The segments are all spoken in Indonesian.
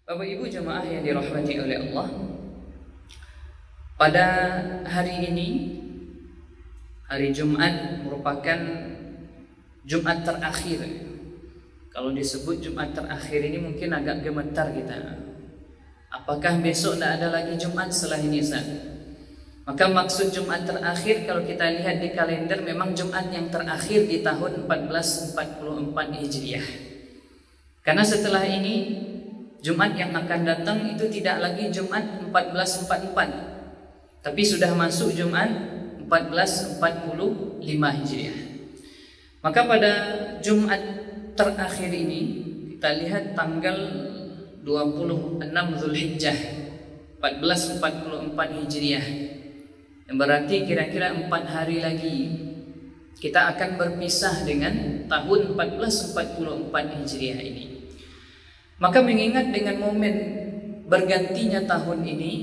Bapak Ibu jemaah yang dirahmati oleh Allah, pada hari ini, hari Jumat merupakan Jumat terakhir. Kalau disebut Jumat terakhir ini mungkin agak gemetar kita. Apakah besok tidak ada lagi Jumat setelah ini, Ustaz? Maka maksud Jumat terakhir kalau kita lihat di kalender memang Jumat yang terakhir di tahun 1444 Hijriah. Karena setelah ini Jumat yang akan datang itu tidak lagi Jumat 1444, tapi sudah masuk Jumat 1445 Hijriah. Maka pada Jumat terakhir ini kita lihat tanggal 26 Zulhijjah 1444 Hijriah, yang berarti kira-kira 4 hari lagi kita akan berpisah dengan tahun 1444 Hijriah ini. Maka mengingat dengan momen bergantinya tahun ini,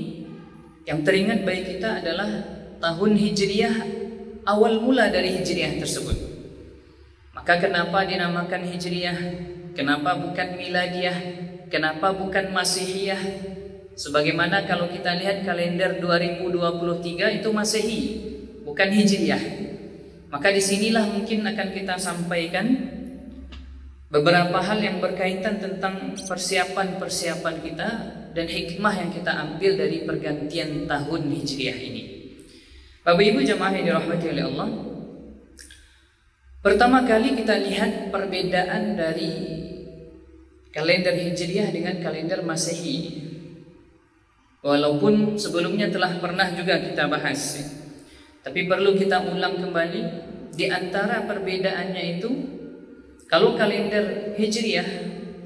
yang teringat bagi kita adalah tahun Hijriah, awal mula dari Hijriah tersebut. Maka kenapa dinamakan Hijriah? Kenapa bukan Miladiyah? Kenapa bukan Masihiyah? Sebagaimana kalau kita lihat kalender 2023 itu Masehi, bukan Hijriah. Maka disinilah mungkin akan kita sampaikan beberapa hal yang berkaitan tentang persiapan-persiapan kita dan hikmah yang kita ambil dari pergantian tahun Hijriah ini. Bapak Ibu jemaah yang dirahmati oleh Allah, pertama kali kita lihat perbedaan dari kalender Hijriah dengan kalender Masehi. Walaupun sebelumnya telah pernah juga kita bahas, tapi perlu kita ulang kembali. Di antara perbedaannya itu, kalau kalender Hijriah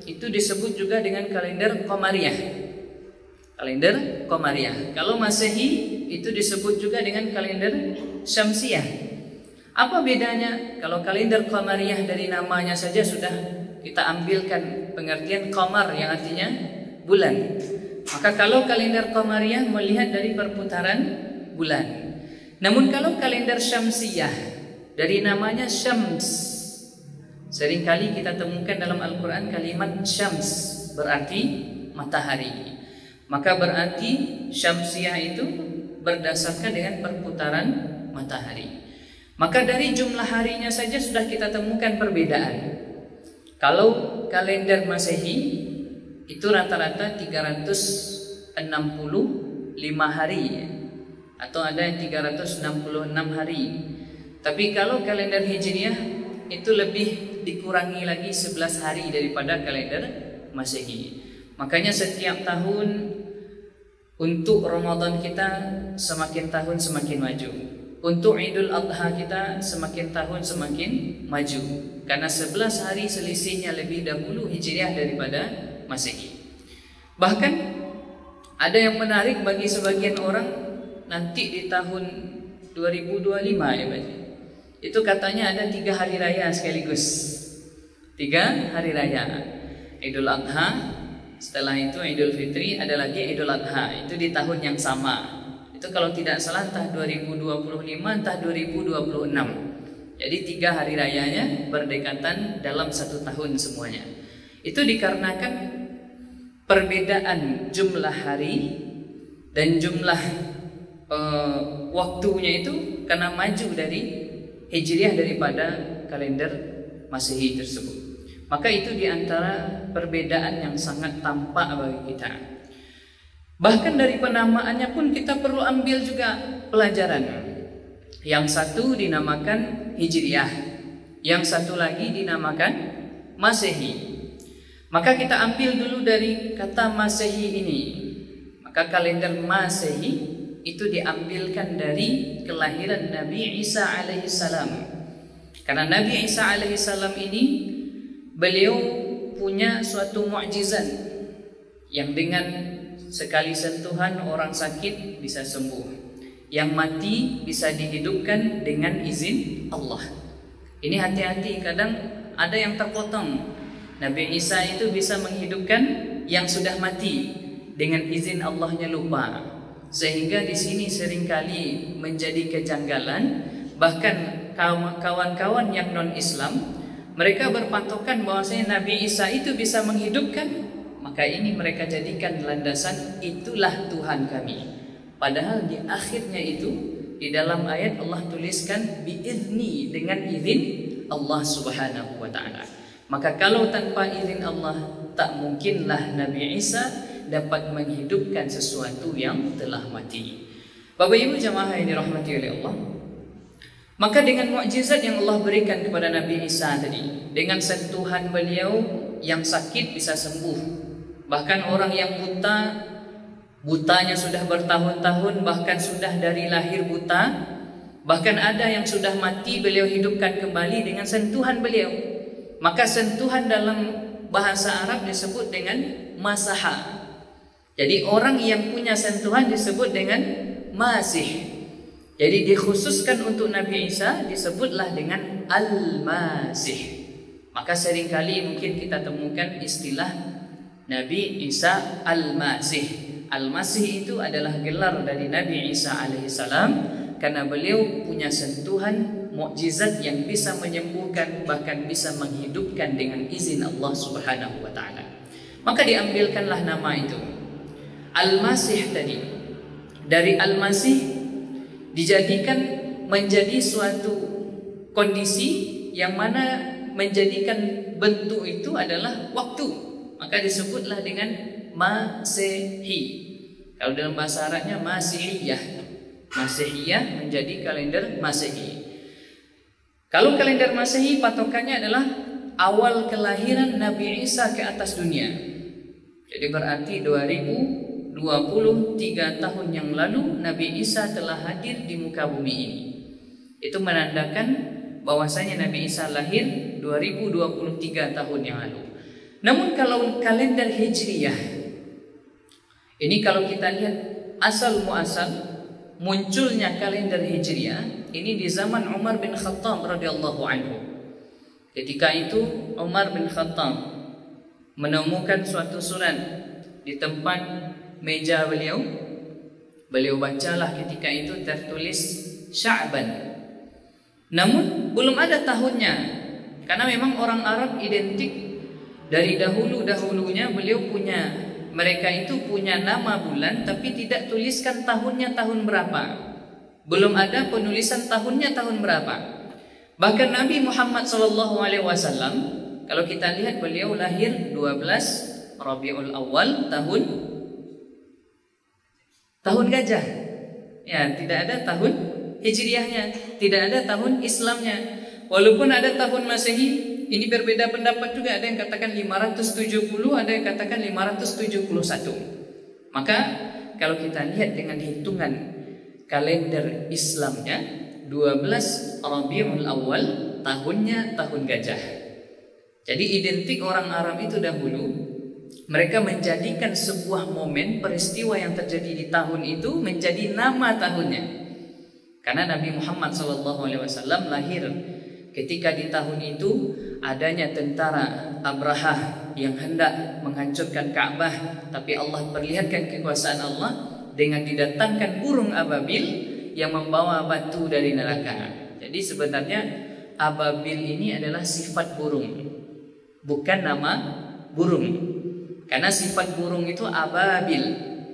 itu disebut juga dengan kalender Qamariyah. Kalender Qamariyah. Kalau Masehi itu disebut juga dengan kalender Syamsiyah. Apa bedanya? Kalau kalender Qamariyah dari namanya saja sudah kita ambilkan pengertian qamar yang artinya bulan. Maka kalau kalender Qamariyah melihat dari perputaran bulan. Namun kalau kalender Syamsiyah dari namanya Syams, seringkali kita temukan dalam Al-Quran kalimat Syams berarti matahari. Maka berarti Syamsiyah itu berdasarkan dengan perputaran matahari. Maka dari jumlah harinya saja sudah kita temukan perbedaan. Kalau kalender Masehi itu rata-rata 365 hari, atau ada yang 366 hari. Tapi kalau kalender Hijriah itu lebih dikurangi lagi 11 hari daripada kalender Masehi. Makanya setiap tahun untuk Ramadan kita semakin tahun semakin maju. Untuk Idul Adha kita semakin tahun semakin maju. Karena 11 hari selisihnya lebih dahulu Hijriah daripada Masehi. Bahkan ada yang menarik bagi sebagian orang, nanti di tahun 2025 ya Pak, itu katanya ada 3 hari raya sekaligus. 3 hari raya, Idul Adha, setelah itu Idul Fitri, ada lagi Idul Adha. Itu di tahun yang sama. Itu kalau tidak salah entah 2025 entah 2026. Jadi 3 hari rayanya berdekatan dalam 1 tahun semuanya. Itu dikarenakan perbedaan jumlah hari dan jumlah waktunya itu karena maju dari Hijriah daripada kalender Masehi tersebut. Maka itu diantara perbedaan yang sangat tampak bagi kita. Bahkan dari penamaannya pun kita perlu ambil juga pelajaran. Yang satu dinamakan Hijriah, yang satu lagi dinamakan Masehi. Maka kita ambil dulu dari kata Masehi ini. Maka kalender Masehi itu diambilkan dari kelahiran Nabi Isa alaihissalam. Karena Nabi Isa alaihissalam ini beliau punya suatu mukjizat yang dengan sekali sentuhan orang sakit bisa sembuh, yang mati bisa dihidupkan dengan izin Allah. Ini hati-hati, kadang ada yang terpotong. Nabi Isa itu bisa menghidupkan yang sudah mati dengan izin Allahnya lupa. Sehingga di sini seringkali menjadi kejanggalan. Bahkan kawan-kawan yang non-Islam, mereka berpatokan bahwasanya Nabi Isa itu bisa menghidupkan, maka ini mereka jadikan landasan itulah Tuhan kami. Padahal di akhirnya itu di dalam ayat Allah tuliskan biizni, dengan izin Allah Subhanahu wa taala. Maka kalau tanpa izin Allah, tak mungkinlah Nabi Isa dapat menghidupkan sesuatu yang telah mati. Bapak Ibu jamaah yang dirahmati oleh Allah, maka dengan mukjizat yang Allah berikan kepada Nabi Isa tadi, dengan sentuhan beliau yang sakit bisa sembuh, bahkan orang yang butanya sudah bertahun-tahun, bahkan sudah dari lahir buta, bahkan ada yang sudah mati beliau hidupkan kembali dengan sentuhan beliau. Maka sentuhan dalam bahasa Arab disebut dengan masaha. Jadi orang yang punya sentuhan disebut dengan masih. Jadi dikhususkan untuk Nabi Isa disebutlah dengan Al-Masih. Maka seringkali mungkin kita temukan istilah Nabi Isa Al-Masih. Al-Masih itu adalah gelar dari Nabi Isa alaihissalam, karena beliau punya sentuhan mukjizat yang bisa menyembuhkan, bahkan bisa menghidupkan dengan izin Allah Subhanahu wa taala. Maka diambilkanlah nama itu Al-Masih tadi. Dari Al-Masih dijadikan menjadi suatu kondisi yang mana menjadikan bentuk itu adalah waktu, maka disebutlah dengan Masehi. Kalau dalam bahasa Arabnya Masihiyah. Masihiyah menjadi kalender Masehi. Kalau kalender Masehi patokannya adalah awal kelahiran Nabi Isa ke atas dunia. Jadi berarti 2023 tahun yang lalu Nabi Isa telah hadir di muka bumi ini. Itu menandakan bahwasanya Nabi Isa lahir 2023 tahun yang lalu. Namun kalau kalender Hijriyah, ini kalau kita lihat asal muasal munculnya kalender Hijriyah ini di zaman Umar bin Khattab radhiyallahu anhu. Ketika itu Umar bin Khattab menemukan suatu surat di tempat meja beliau. Beliau bacalah ketika itu tertulis Sya'ban. Namun belum ada tahunnya, karena memang orang Arab identik dari dahulu-dahulunya mereka itu punya nama bulan tapi tidak tuliskan tahunnya tahun berapa. Belum ada penulisan tahunnya tahun berapa. Bahkan Nabi Muhammad SAW, kalau kita lihat beliau lahir 12 Rabiul Awal tahun gajah. Ya, tidak ada tahun Hijriyahnya, tidak ada tahun Islamnya. Walaupun ada tahun Masehi, ini berbeda pendapat juga. Ada yang katakan 570, ada yang katakan 571. Maka kalau kita lihat dengan hitungan kalender Islamnya, 12 Rabiul Awal tahunnya tahun gajah. Jadi identik orang Arab itu dahulu mereka menjadikan sebuah momen peristiwa yang terjadi di tahun itu menjadi nama tahunnya. Karena Nabi Muhammad SAW lahir ketika di tahun itu adanya tentara Abrahah yang hendak menghancurkan Ka'bah, tapi Allah perlihatkan kekuasaan Allah dengan didatangkan burung ababil yang membawa batu dari neraka. Jadi sebenarnya ababil ini adalah sifat burung, bukan nama burung. Karena sifat burung itu ababil.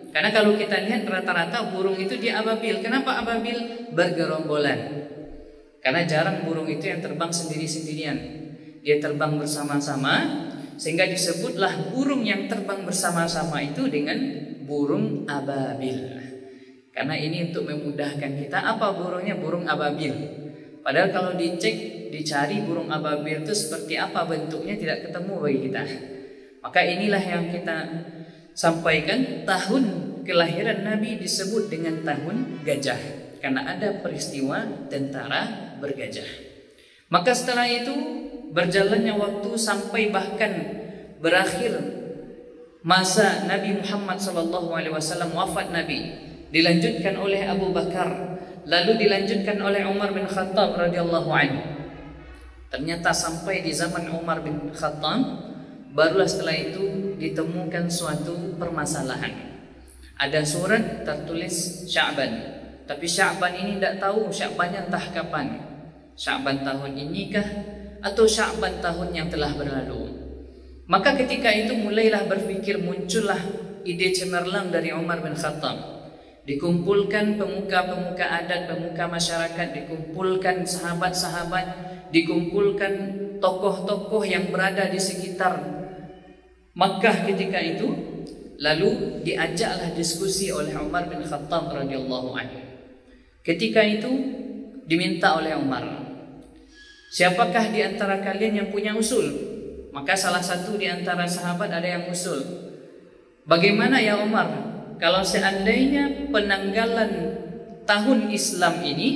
Karena kalau kita lihat rata-rata burung itu dia ababil. Kenapa ababil? Bergerombolan. Karena jarang burung itu yang terbang sendiri-sendirian. Dia terbang bersama-sama, sehingga disebutlah burung yang terbang bersama-sama itu dengan burung ababil. Karena ini untuk memudahkan kita. Apa burungnya? Burung ababil. Padahal kalau dicari burung ababil itu seperti apa bentuknya tidak ketemu bagi kita. Maka inilah yang kita sampaikan, tahun kelahiran Nabi disebut dengan tahun gajah karena ada peristiwa tentara bergajah. Maka setelah itu berjalannya waktu sampai bahkan berakhir masa Nabi Muhammad SAW wafat Nabi, dilanjutkan oleh Abu Bakar, lalu dilanjutkan oleh Umar bin Khattab radhiyallahu anhu. Ternyata sampai di zaman Umar bin Khattab barulah setelah itu ditemukan suatu permasalahan. Ada surat tertulis Sya'ban, tapi Sya'ban ini tidak tahu Sya'bannya entah kapan. Sya'ban tahun ini kah atau Sya'ban tahun yang telah berlalu. Maka ketika itu mulailah berpikir, muncullah ide cemerlang dari Umar bin Khattab. Dikumpulkan pemuka-pemuka adat, pemuka masyarakat, dikumpulkan sahabat-sahabat, dikumpulkan tokoh-tokoh yang berada di sekitar Makkah ketika itu. Lalu diajaklah diskusi oleh Umar bin Khattab radhiyallahu anhu. Ketika itu diminta oleh Umar, siapakah di antara kalian yang punya usul? Maka salah satu di antara sahabat ada yang usul. Bagaimana ya Umar, kalau seandainya penanggalan tahun Islam ini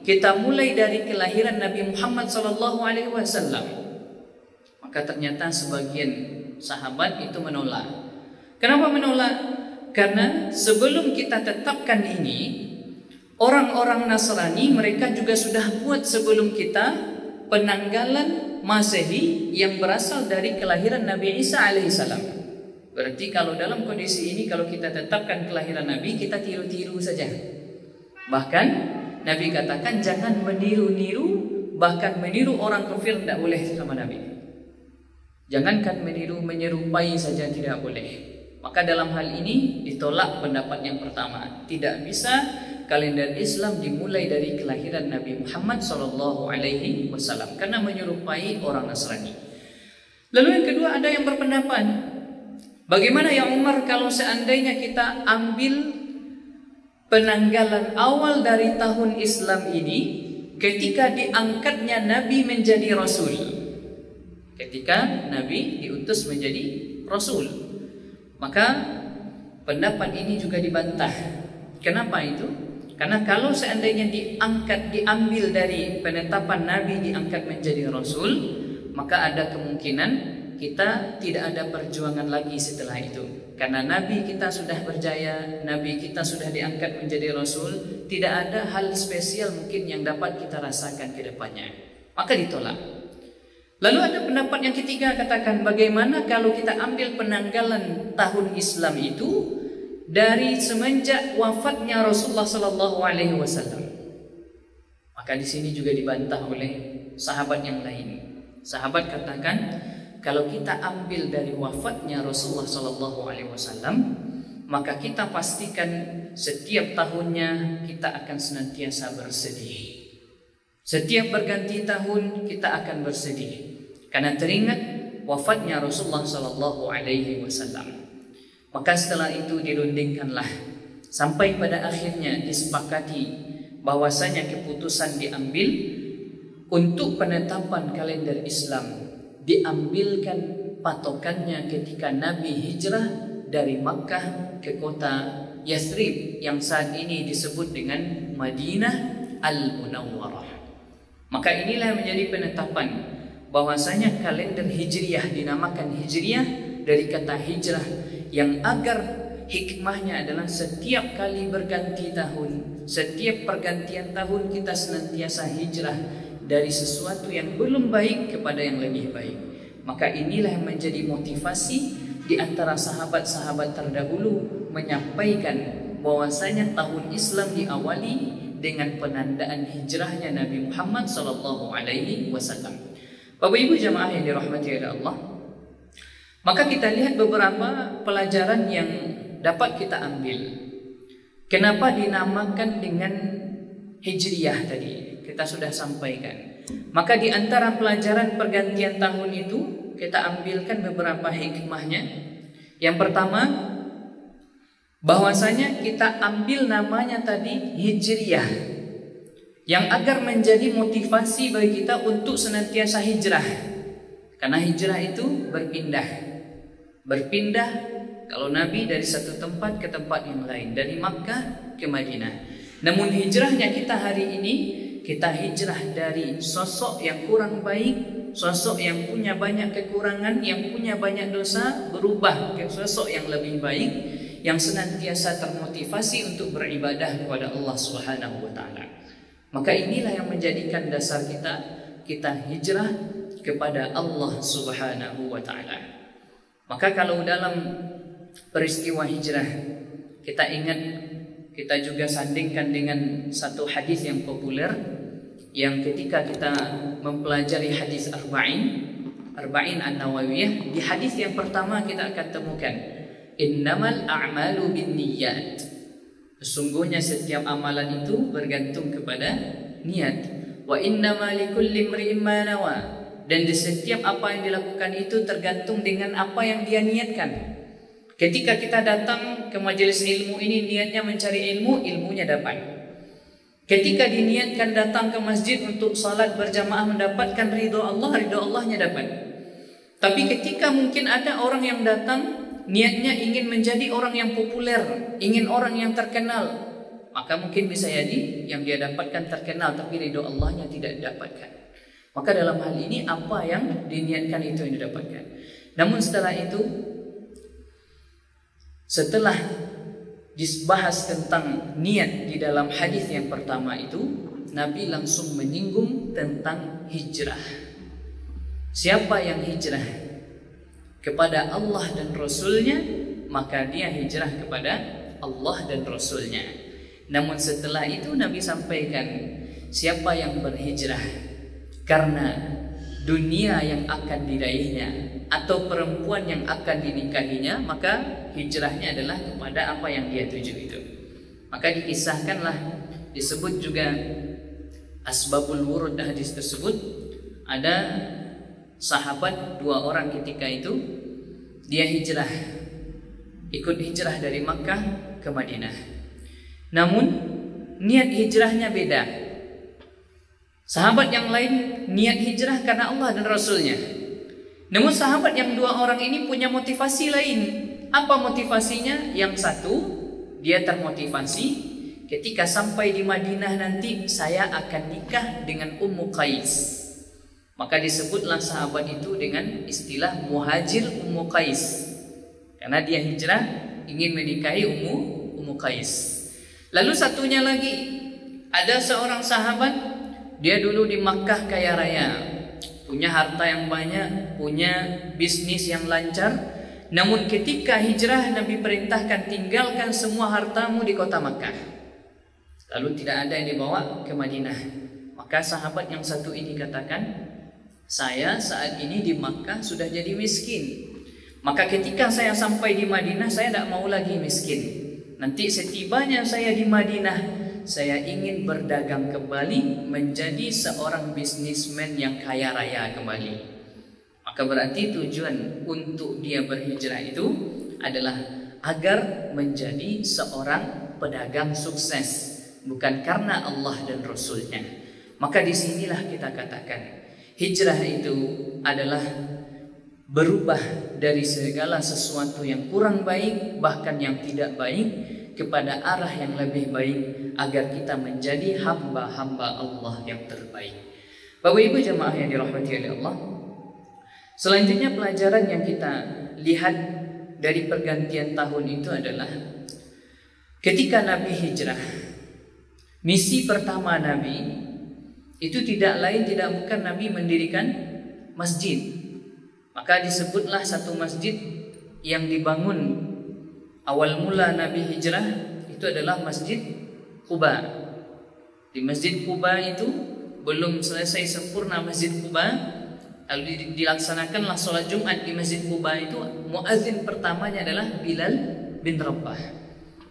kita mulai dari kelahiran Nabi Muhammad SAW? Maka ternyata sebagian sahabat itu menolak. Kenapa menolak? Karena sebelum kita tetapkan ini, orang-orang Nasrani mereka juga sudah buat sebelum kita penanggalan Masehi yang berasal dari kelahiran Nabi Isa alaihissalam. Berarti kalau dalam kondisi ini, kalau kita tetapkan kelahiran Nabi, kita tiru-tiru saja. Bahkan Nabi katakan jangan meniru-niru, bahkan meniru orang kafir tidak boleh sama Nabi. Jangankan meniru, menyerupai saja tidak boleh. Maka dalam hal ini ditolak pendapat yang pertama. Tidak bisa kalender Islam dimulai dari kelahiran Nabi Muhammad SAW karena menyerupai orang Nasrani. Lalu yang kedua, ada yang berpendapat, bagaimana ya Umar kalau seandainya kita ambil penanggalan awal dari tahun Islam ini ketika diangkatnya Nabi menjadi Rasul, ketika Nabi diutus menjadi Rasul. Maka pendapat ini juga dibantah. Kenapa itu? Karena kalau seandainya diambil dari penetapan Nabi diangkat menjadi Rasul, maka ada kemungkinan kita tidak ada perjuangan lagi setelah itu. Karena Nabi kita sudah berjaya, Nabi kita sudah diangkat menjadi Rasul, tidak ada hal spesial mungkin yang dapat kita rasakan ke depannya. Maka ditolak. Lalu ada pendapat yang ketiga, katakan bagaimana kalau kita ambil penanggalan tahun Islam itu dari semenjak wafatnya Rasulullah SAW. Maka di sini juga dibantah oleh sahabat yang lain. Sahabat katakan kalau kita ambil dari wafatnya Rasulullah SAW, maka kita pastikan setiap tahunnya kita akan senantiasa bersedih. Setiap berganti tahun kita akan bersedih karena teringat wafatnya Rasulullah SAW. Maka setelah itu dirundingkanlah sampai pada akhirnya disepakati bahwasanya keputusan diambil untuk penetapan kalender Islam, diambilkan patokannya ketika Nabi hijrah dari Makkah ke kota Yathrib yang saat ini disebut dengan Madinah Al-Munawwarah. Maka inilah yang menjadi penetapan bahwasanya kalender Hijriyah dinamakan Hijriyah dari kata hijrah, yang agar hikmahnya adalah setiap kali berganti tahun, setiap pergantian tahun kita senantiasa hijrah dari sesuatu yang belum baik kepada yang lebih baik. Maka inilah yang menjadi motivasi di antara sahabat-sahabat terdahulu menyampaikan bahwasanya tahun Islam diawali dengan penandaan hijrahnya Nabi Muhammad SAW. Bapak Ibu jamaah yang dirahmati oleh Allah, maka kita lihat beberapa pelajaran yang dapat kita ambil. Kenapa dinamakan dengan Hijriyah tadi? Kita sudah sampaikan. Maka di antara pelajaran pergantian tahun itu kita ambilkan beberapa hikmahnya. Yang pertama, bahwasanya kita ambil namanya tadi Hijriyah, yang agar menjadi motivasi bagi kita untuk senantiasa hijrah. Karena hijrah itu berpindah. Kalau Nabi dari satu tempat ke tempat yang lain, dari Makkah ke Madinah. Namun hijrahnya kita hari ini, kita hijrah dari sosok yang kurang baik, sosok yang punya banyak kekurangan, yang punya banyak dosa, berubah ke sosok yang lebih baik, yang senantiasa termotivasi untuk beribadah kepada Allah Subhanahu wa taala. Maka inilah yang menjadikan dasar kita hijrah kepada Allah Subhanahu wa taala. Maka kalau dalam peristiwa hijrah kita ingat, kita juga sandingkan dengan satu hadis yang populer, yang ketika kita mempelajari hadis Arba'in, Arba'in An-Nawawiyah, di hadis yang pertama kita akan temukan innamal a'malu binniyat. Sesungguhnya setiap amalan itu bergantung kepada niat. Wa innama likulli imri'in ma nawa. Dan di setiap apa yang dilakukan itu tergantung dengan apa yang dia niatkan. Ketika kita datang ke majelis ilmu ini niatnya mencari ilmu, ilmunya dapat. Ketika diniatkan datang ke masjid untuk salat berjamaah mendapatkan ridho Allahnya dapat. Tapi ketika mungkin ada orang yang datang niatnya ingin menjadi orang yang populer, ingin orang yang terkenal, maka mungkin bisa jadi yang dia dapatkan terkenal tapi ridho Allahnya tidak didapatkan. Maka dalam hal ini apa yang diniatkan itu yang didapatkan. Namun setelah itu, setelah dibahas tentang niat di dalam hadis yang pertama itu, Nabi langsung menyinggung tentang hijrah. Siapa yang hijrah kepada Allah dan Rasulnya, maka dia hijrah kepada Allah dan Rasulnya. Namun setelah itu Nabi sampaikan, siapa yang berhijrah karena dunia yang akan diraihnya atau perempuan yang akan dinikahinya, maka hijrahnya adalah kepada apa yang dia tuju itu. Maka dikisahkanlah, disebut juga asbabul wurud hadis tersebut, ada sahabat 2 orang ketika itu dia hijrah, ikut hijrah dari Makkah ke Madinah. Namun niat hijrahnya beda. Sahabat yang lain niat hijrah karena Allah dan Rasulnya. Namun sahabat yang 2 orang ini punya motivasi lain. Apa motivasinya? Yang satu, dia termotivasi ketika sampai di Madinah nanti saya akan nikah dengan Ummu Qais. Maka disebutlah sahabat itu dengan istilah muhajir Ummu Qais, karena dia hijrah ingin menikahi Ummu Qais. Lalu satunya lagi, ada seorang sahabat, dia dulu di Makkah kaya raya, punya harta yang banyak, punya bisnis yang lancar. Namun ketika hijrah Nabi perintahkan tinggalkan semua hartamu di kota Makkah. Lalu tidak ada yang dibawa ke Madinah. Maka sahabat yang satu ini katakan, saya saat ini di Makkah sudah jadi miskin. Maka ketika saya sampai di Madinah, saya tidak mau lagi miskin. Nanti setibanya saya di Madinah, saya ingin berdagang kembali, menjadi seorang bisnismen yang kaya raya kembali. Maka berarti tujuan untuk dia berhijrah itu adalah agar menjadi seorang pedagang sukses, bukan karena Allah dan Rasulnya. Maka disinilah kita katakan, hijrah itu adalah berubah dari segala sesuatu yang kurang baik, bahkan yang tidak baik, kepada arah yang lebih baik, agar kita menjadi hamba-hamba Allah yang terbaik. Bapak Ibu jemaah yang dirahmati oleh Allah, selanjutnya pelajaran yang kita lihat dari pergantian tahun itu adalah ketika Nabi hijrah, misi pertama Nabi itu tidak lain tidak bukan Nabi mendirikan masjid. Maka disebutlah satu masjid yang dibangun awal mula Nabi hijrah itu adalah Masjid Quba. Di Masjid Quba itu belum selesai sempurna Masjid Quba, lalu dilaksanakanlah sholat Jumat di Masjid Quba itu. Muazzin pertamanya adalah Bilal bin Rabah.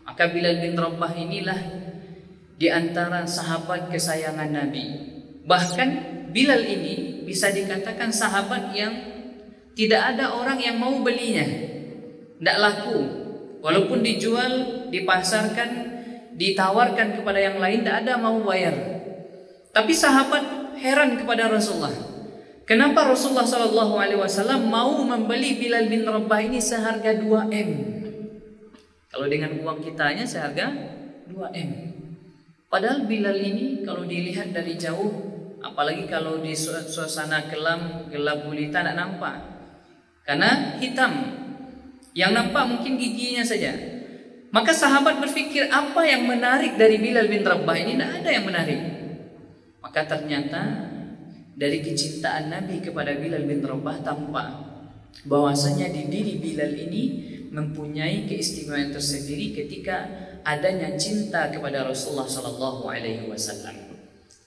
Maka Bilal bin Rabah inilah di antara sahabat kesayangan Nabi. Bahkan Bilal ini bisa dikatakan sahabat yang tidak ada orang yang mau belinya, tidak laku. Walaupun dijual, dipasarkan, ditawarkan kepada yang lain, tidak ada mau bayar. Tapi sahabat heran kepada Rasulullah. Kenapa Rasulullah SAW mau membeli Bilal bin Rabah ini seharga 2M? Kalau dengan uang kitanya seharga 2M. Padahal Bilal ini kalau dilihat dari jauh, apalagi kalau di suasana kelam, gelap gulita, tidak nampak. Karena hitam, yang nampak mungkin giginya saja. Maka sahabat berpikir, apa yang menarik dari Bilal bin Rabah ini? Tidak ada yang menarik. Maka ternyata dari kecintaan Nabi kepada Bilal bin Rabah tampak bahwasanya di diri Bilal ini mempunyai keistimewaan tersendiri ketika adanya cinta kepada Rasulullah SAW.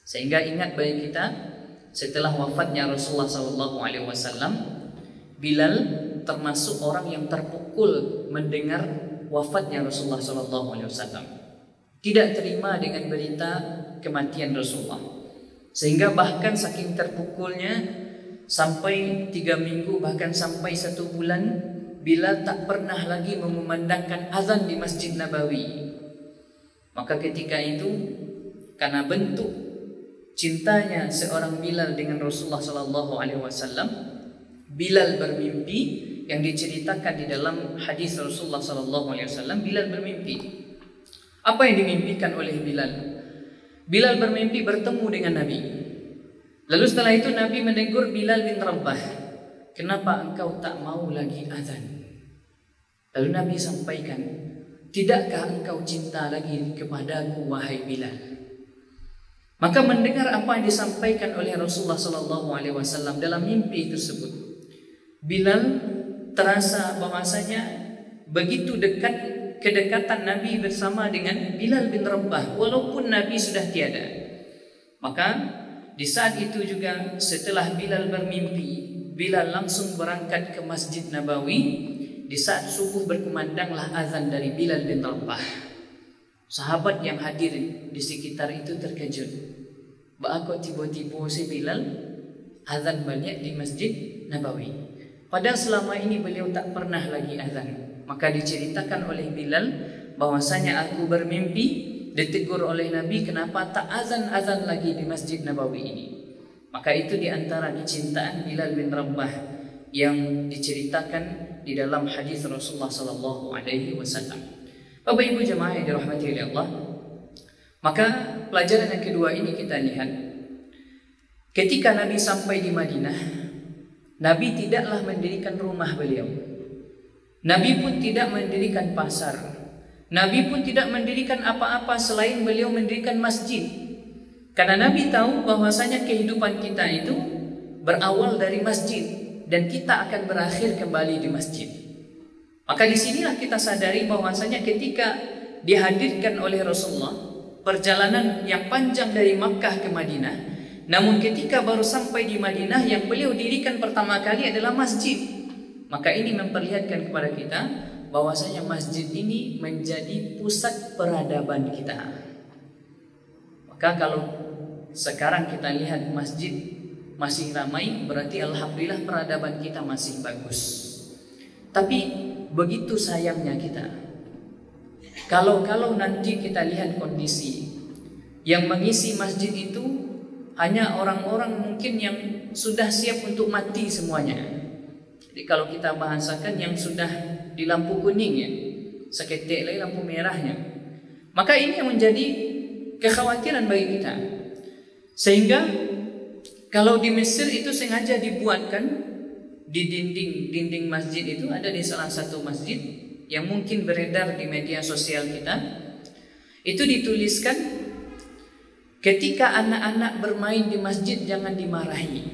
Sehingga ingat bagi kita, setelah wafatnya Rasulullah SAW, Bilal termasuk orang yang terpukul mendengar wafatnya Rasulullah SAW. Tidak terima dengan berita kematian Rasulullah, sehingga bahkan saking terpukulnya sampai 3 minggu, bahkan sampai 1 bulan, Bilal tak pernah lagi memandangkan azan di Masjid Nabawi. Maka ketika itu, karena bentuk cintanya seorang Bilal dengan Rasulullah SAW, Bilal bermimpi, yang diceritakan di dalam hadis Rasulullah SAW. Bilal bermimpi. Apa yang dimimpikan oleh Bilal? Bilal bermimpi bertemu dengan Nabi. Lalu setelah itu Nabi menegur Bilal bin Rabah, kenapa engkau tak mau lagi azan? Lalu Nabi sampaikan, tidakkah engkau cinta lagi kepadaku wahai Bilal? Maka mendengar apa yang disampaikan oleh Rasulullah SAW dalam mimpi tersebut, Bilal terasa bahwasanya begitu dekat kedekatan Nabi bersama dengan Bilal bin Rabah walaupun Nabi sudah tiada. Maka di saat itu juga setelah Bilal bermimpi, Bilal langsung berangkat ke Masjid Nabawi. Di saat subuh berkumandanglah azan dari Bilal bin Rabah. Sahabat yang hadir di sekitar itu terkejut. Kok tiba-tiba si Bilal azan banyak di Masjid Nabawi, padahal selama ini beliau tak pernah lagi azan. Maka diceritakan oleh Bilal bahwasanya aku bermimpi ditegur oleh Nabi, kenapa tak azan-azan lagi di Masjid Nabawi ini. Maka itu diantara kecintaan Bilal bin Rabah yang diceritakan di dalam hadis Rasulullah SAW. Bapak Ibu jemaah yang dirahmati oleh Allah, maka pelajaran yang kedua ini kita lihat, ketika Nabi sampai di Madinah, Nabi tidaklah mendirikan rumah beliau. Nabi pun tidak mendirikan pasar. Nabi pun tidak mendirikan apa-apa selain beliau mendirikan masjid. Karena Nabi tahu bahwasanya kehidupan kita itu berawal dari masjid dan kita akan berakhir kembali di masjid. Maka disinilah kita sadari bahwasanya ketika dihadirkan oleh Rasulullah perjalanan yang panjang dari Makkah ke Madinah, namun ketika baru sampai di Madinah yang beliau dirikan pertama kali adalah masjid. Maka ini memperlihatkan kepada kita bahwasanya masjid ini menjadi pusat peradaban kita. Maka kalau sekarang kita lihat masjid masih ramai, berarti alhamdulillah peradaban kita masih bagus. Tapi begitu sayangnya kita, kalau nanti kita lihat kondisi yang mengisi masjid itu hanya orang-orang mungkin yang sudah siap untuk mati semuanya. Jadi kalau kita bahasakan yang sudah di lampu kuning ya, seketik lagi lampu merahnya. Maka ini yang menjadi kekhawatiran bagi kita. Sehingga kalau di Mesir itu sengaja dibuatkan di dinding masjid itu, ada di salah satu masjid yang mungkin beredar di media sosial kita, itu dituliskan, ketika anak-anak bermain di masjid jangan dimarahi.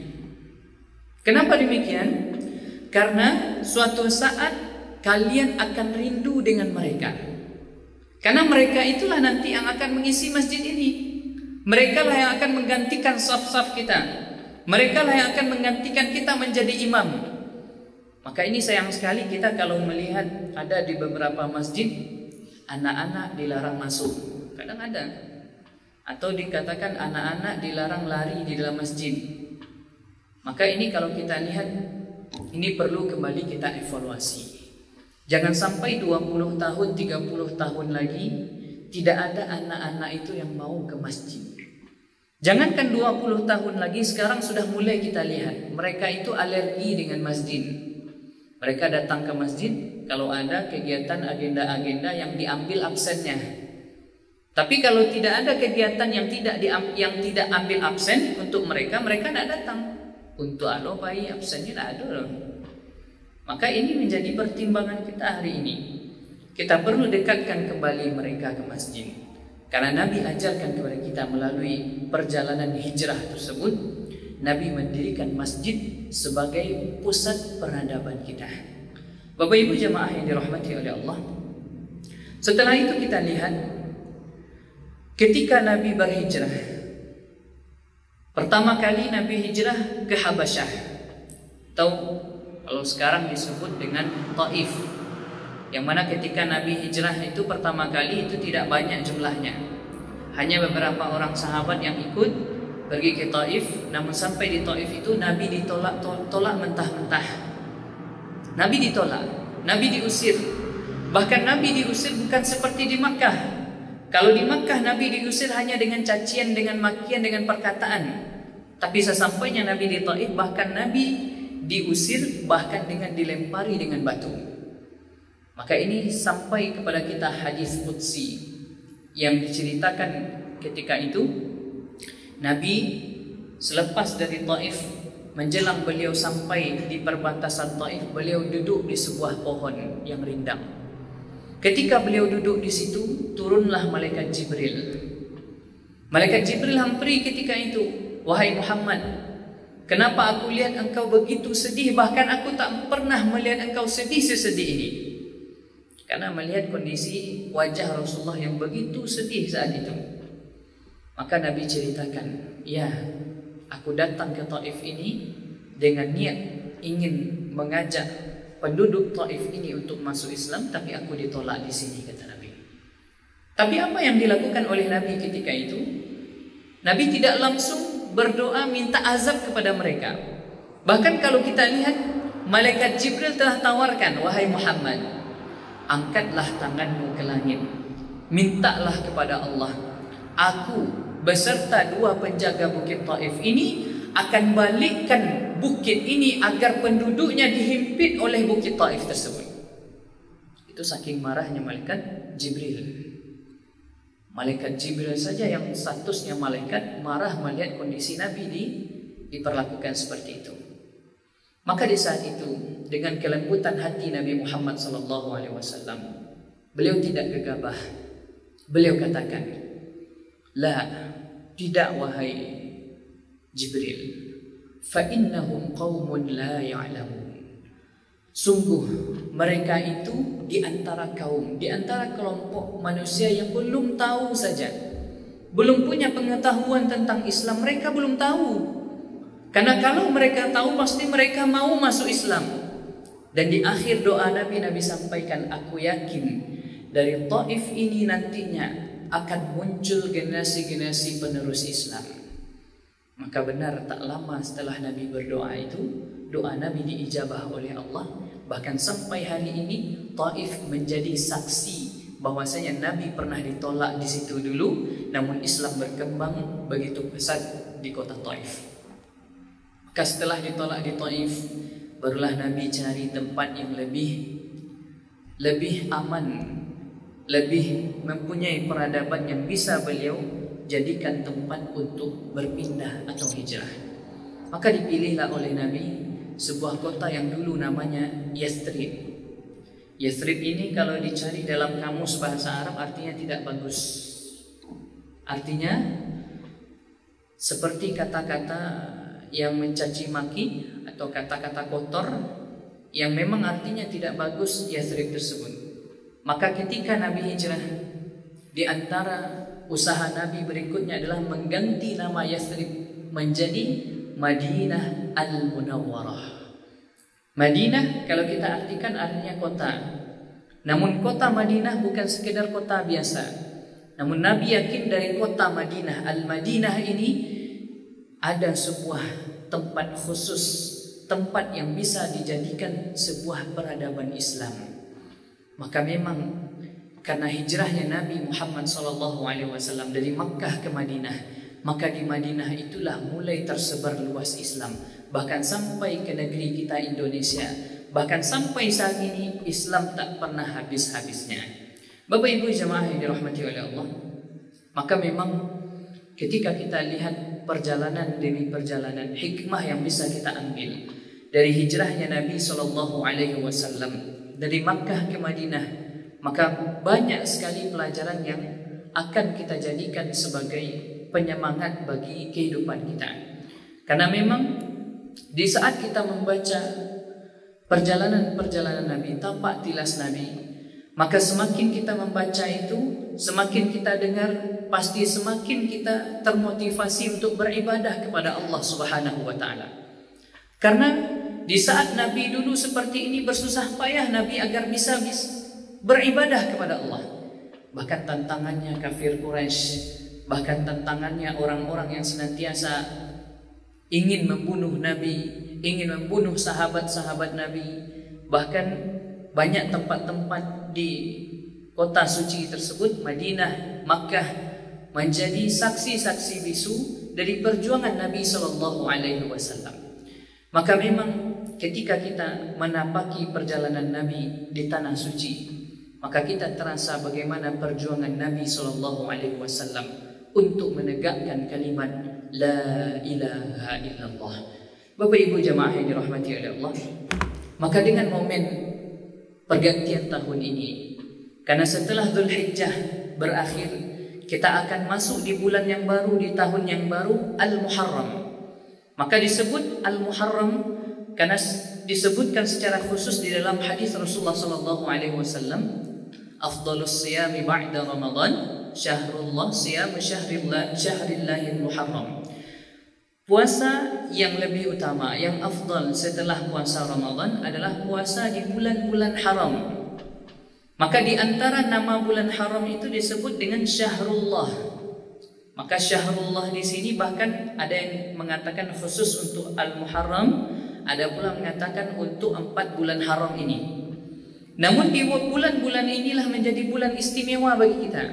Kenapa demikian? Karena suatu saat kalian akan rindu dengan mereka. Karena mereka itulah nanti yang akan mengisi masjid ini. Mereka lah yang akan menggantikan saf-saf kita. Mereka lah yang akan menggantikan kita menjadi imam. Maka ini sayang sekali kita kalau melihat ada di beberapa masjid anak-anak dilarang masuk. Kadang ada. Atau dikatakan anak-anak dilarang lari di dalam masjid. Maka ini kalau kita lihat, ini perlu kembali kita evaluasi. Jangan sampai 20 tahun, 30 tahun lagi tidak ada anak-anak itu yang mau ke masjid. Jangankan 20 tahun lagi, sekarang sudah mulai kita lihat mereka itu alergi dengan masjid. Mereka datang ke masjid kalau ada kegiatan agenda-agenda yang diambil absennya. Tapi kalau tidak ada kegiatan yang tidak ambil absen untuk mereka tidak datang. Untuk alopai absennya tidak ada loh. Maka ini menjadi pertimbangan kita hari ini. Kita perlu dekatkan kembali mereka ke masjid. Karena Nabi ajarkan kepada kita melalui perjalanan hijrah tersebut, Nabi mendirikan masjid sebagai pusat peradaban kita. Bapak Ibu jemaah yang dirahmati oleh Allah, setelah itu kita lihat ketika Nabi berhijrah, Pertama kali Nabi hijrah ke Habasyah, atau kalau sekarang disebut dengan Taif, yang mana ketika Nabi hijrah itu pertama kali itu tidak banyak jumlahnya, hanya beberapa orang sahabat yang ikut pergi ke Taif. Namun sampai di Taif itu Nabi ditolak mentah-mentah. Nabi ditolak, Nabi diusir. Bahkan Nabi diusir bukan seperti di Makkah. Kalau di Makkah Nabi diusir hanya dengan cacian, dengan makian, dengan perkataan. Tapi sesampainya Nabi di Taif, bahkan Nabi diusir bahkan dengan dilempari dengan batu. Maka ini sampai kepada kita hadis qudsi yang diceritakan ketika itu Nabi selepas dari Taif, menjelang beliau sampai di perbatasan Taif, beliau duduk di sebuah pohon yang rindang. Ketika beliau duduk di situ, turunlah malaikat Jibril. Malaikat Jibril hampiri ketika itu, "Wahai Muhammad, kenapa aku lihat engkau begitu sedih? Bahkan aku tak pernah melihat engkau sedih sesedih ini." Karena melihat kondisi wajah Rasulullah yang begitu sedih saat itu. Maka Nabi ceritakan, "Ya, aku datang ke Taif ini dengan niat ingin mengajak penduduk Taif ini untuk masuk Islam, tapi aku ditolak di sini," kata Nabi. Tapi apa yang dilakukan oleh Nabi ketika itu? Nabi tidak langsung berdoa minta azab kepada mereka. Bahkan kalau kita lihat, malaikat Jibril telah tawarkan, "Wahai Muhammad, angkatlah tanganmu ke langit, mintalah kepada Allah, aku beserta 2 penjaga bukit Taif ini akan balikkan bukit ini agar penduduknya dihimpit oleh bukit Taif tersebut." Itu saking marahnya malaikat Jibril. Malaikat Jibril saja yang statusnya malaikat marah melihat kondisi Nabi diperlakukan seperti itu. Maka di saat itu, dengan kelembutan hati Nabi Muhammad SAW, beliau tidak gegabah. Beliau katakan, "La, tidak wahai Jibril, fa innahum qaumun la ya'lamun." Sungguh mereka itu di antara kaum, di antara kelompok manusia yang belum tahu saja, belum punya pengetahuan tentang Islam. Mereka belum tahu. Karena kalau mereka tahu pasti mereka mau masuk Islam. Dan di akhir doa Nabi sampaikan, "Aku yakin dari Taif ini nantinya akan muncul generasi-generasi penerus Islam." Maka benar tak lama setelah Nabi berdoa itu, doa Nabi diijabah oleh Allah. Bahkan sampai hari ini Taif menjadi saksi bahwasanya Nabi pernah ditolak di situ dulu, namun Islam berkembang begitu pesat di kota Taif. Maka setelah ditolak di Taif, barulah Nabi cari tempat yang lebih aman, lebih mempunyai peradaban yang bisa beliau jadikan tempat untuk berpindah atau hijrah. Maka dipilihlah oleh Nabi sebuah kota yang dulu namanya Yathrib. Yathrib ini kalau dicari dalam kamus bahasa Arab artinya tidak bagus. Artinya seperti kata-kata yang mencaci maki atau kata-kata kotor yang memang artinya tidak bagus Yathrib tersebut. Maka ketika Nabi hijrah, di antara usaha Nabi berikutnya adalah mengganti nama Yathrib menjadi Madinah Al-Munawwarah. Madinah kalau kita artikan artinya kota. Namun kota Madinah bukan sekedar kota biasa. Namun Nabi yakin dari kota Madinah, Al-Madinah ini ada sebuah tempat khusus, tempat yang bisa dijadikan sebuah peradaban Islam. Maka memang karena hijrahnya Nabi Muhammad SAW dari Makkah ke Madinah, maka di Madinah itulah mulai tersebar luas Islam. Bahkan sampai ke negeri kita Indonesia, bahkan sampai saat ini Islam tak pernah habis-habisnya. Bapak Ibu jemaah yang dirahmati oleh Allah, maka memang ketika kita lihat perjalanan demi perjalanan, hikmah yang bisa kita ambil dari hijrahnya Nabi SAW dari Makkah ke Madinah, maka banyak sekali pelajaran yang akan kita jadikan sebagai penyemangat bagi kehidupan kita. Karena memang di saat kita membaca perjalanan-perjalanan Nabi, tapak tilas Nabi, maka semakin kita membaca itu, semakin kita dengar pasti semakin kita termotivasi untuk beribadah kepada Allah Subhanahu wa taala. Karena di saat Nabi dulu seperti ini bersusah payah Nabi agar bisa beribadah kepada Allah. Bahkan tantangannya kafir Quraisy, bahkan tantangannya orang-orang yang senantiasa ingin membunuh Nabi, ingin membunuh sahabat-sahabat Nabi. Bahkan banyak tempat-tempat di kota suci tersebut, Madinah, Makkah, menjadi saksi-saksi bisu dari perjuangan Nabi SAW. Maka memang ketika kita menapaki perjalanan Nabi di tanah suci, maka kita terasa bagaimana perjuangan Nabi SAW untuk menegakkan kalimat La ilaha illallah. Bapak Ibu jamaah yang dirahmati oleh Allah, maka dengan momen pergantian tahun ini, karena setelah Dzulhijjah berakhir, kita akan masuk di bulan yang baru, di tahun yang baru, Al-Muharram. Maka disebut Al-Muharram karena disebutkan secara khusus di dalam hadis Rasulullah SAW, afdalus siyami ba'da Ramadan syahrullah siyamu syahrillahi Muharram. Puasa yang lebih utama, yang afdal setelah puasa Ramadan adalah puasa di bulan-bulan haram. Maka di antara nama bulan haram itu disebut dengan Syahrullah. Maka Syahrullah di sini bahkan ada yang mengatakan khusus untuk Al-Muharram, ada pula mengatakan untuk 4 bulan haram ini. Namun di bulan-bulan inilah menjadi bulan istimewa bagi kita.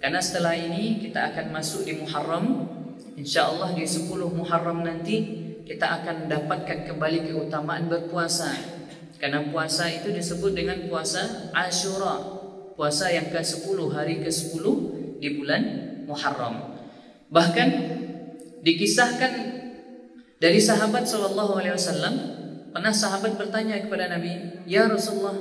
Karena setelah ini kita akan masuk di Muharram. InsyaAllah di 10 Muharram nanti kita akan dapatkan kembali keutamaan berpuasa. Karena puasa itu disebut dengan puasa Ashura, puasa yang ke-10, hari ke-10 di bulan Muharram. Bahkan dikisahkan dari sahabat SAW, pernah sahabat bertanya kepada Nabi, "Ya Rasulullah,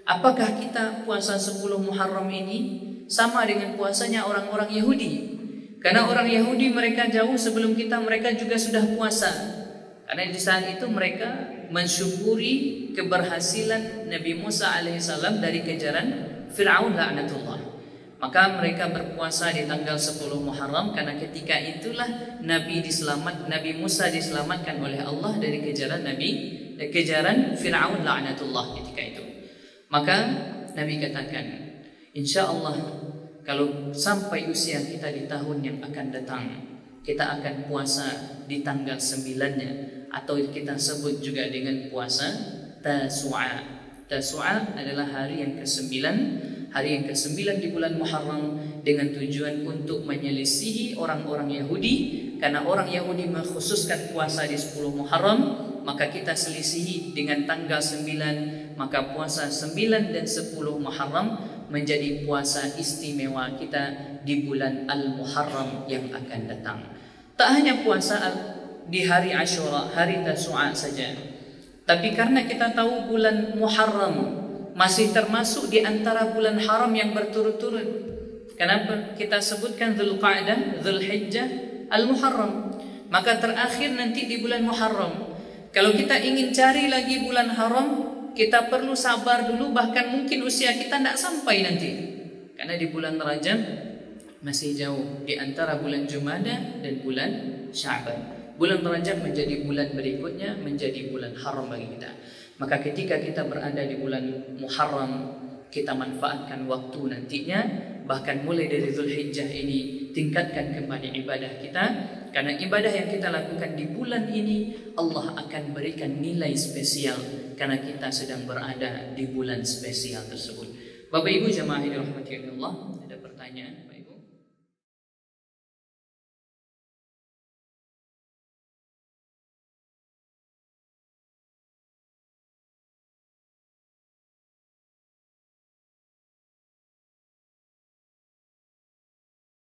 apakah kita puasa 10 Muharram ini sama dengan puasanya orang-orang Yahudi? Karena orang Yahudi mereka jauh sebelum kita, mereka juga sudah puasa. Karena di saat itu mereka mensyukuri keberhasilan Nabi Musa alaihissalam dari kejaran Fir'aun laknatullah. Maka mereka berpuasa di tanggal 10 Muharram karena ketika itulah Nabi Musa diselamatkan oleh Allah dari kejaran Fir'aun laknatullah ketika itu. Maka Nabi katakan, insya Allah kalau sampai usia kita di tahun yang akan datang, kita akan puasa di tanggal 9-nya, atau kita sebut juga dengan puasa Tasu'a. Tasu'a adalah hari yang ke-9, hari yang ke-9 di bulan Muharram, dengan tujuan untuk menyelisihi orang-orang Yahudi. Karena orang Yahudi mengkhususkan puasa di 10 Muharram, maka kita selisihi dengan tanggal 9. Maka puasa 9 dan 10 Muharram menjadi puasa istimewa kita di bulan Al-Muharram yang akan datang. Tak hanya puasa di hari Ashura, hari Tasu'a saja, tapi karena kita tahu bulan Muharram masih termasuk di antara bulan haram yang berturut-turut. Kenapa kita sebutkan Dzulqa'dah, Dzulhijjah, Al-Muharram? Maka terakhir nanti di bulan Muharram. Kalau kita ingin cari lagi bulan haram, kita perlu sabar dulu, bahkan mungkin usia kita tidak sampai nanti. Karena di bulan Rajab masih jauh di antara bulan Jumadah dan bulan Sya'ban. Bulan Rajab menjadi bulan berikutnya, menjadi bulan haram bagi kita. Maka ketika kita berada di bulan Muharram, kita manfaatkan waktu nantinya. Bahkan mulai dari Dzulhijjah ini, tingkatkan kembali ibadah kita. Karena ibadah yang kita lakukan di bulan ini, Allah akan berikan nilai spesial karena kita sedang berada di bulan spesial tersebut. Bapak Ibu jamaah yang dirahmati Allah, ada pertanyaan?